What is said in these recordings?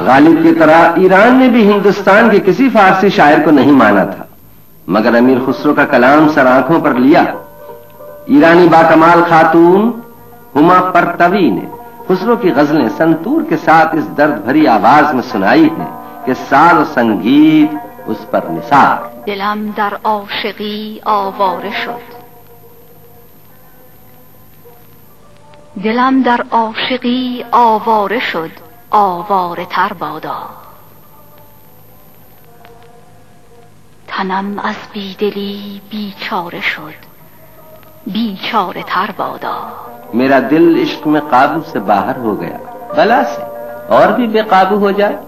गालिब की तरह ईरान ने भी हिंदुस्तान के किसी फारसी शायर को नहीं माना था, मगर अमीर खुसरो का कलाम सर आंखों पर लिया। ईरानी बाकमाल खातून हुमा परतवी ने खुसरो की गजलें संतूर के साथ इस दर्द भरी आवाज में सुनाई है कि साज संगीत उस पर निसार। दिलम दर आशिकी आवारे शुद, दिलम दर आशिकी आवारे शुद, आवारे तर बादा। तनम از بیدلی بیچاره شد، بیچاره تر بادا। मेरा दिल इश्क में काबू से बाहर हो गया, बला से और भी बेकाबू हो जाए।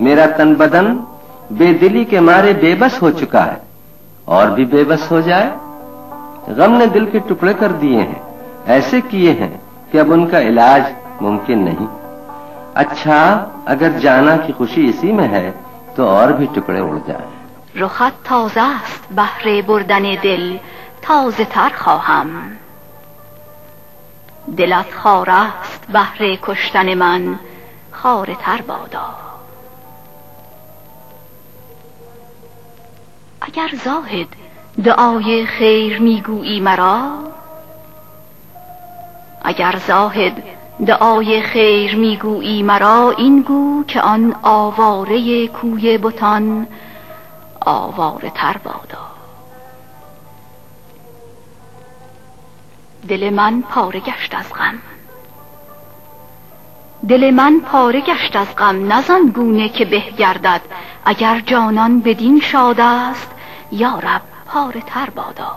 मेरा तन बदन बेदिली के मारे बेबस हो चुका है, और भी बेबस हो जाए। गम ने दिल के टुकड़े कर दिए हैं, ऐसे किए हैं कि अब उनका इलाज मुमकिन नहीं। अच्छा, अगर जाना की खुशी इसी में है तो और भी टुकड़े उड़ जाए। رخت تازه است بهر بردن دل، تازه تر خواهم. دلت خار است بهر کشتن من، خار تر بادا. اگر زاهد دعای خیر میگویی مرا، اگر زاهد دعای خیر میگویی مرا، این گو که آن آواره کوی بتان آواره تر بادا. دل من پاره گشت از غم، دل من پاره گشت از غم، نزان گونه که به گردد. اگر جانان بدین شاد است، یا رب پاره تر بادا.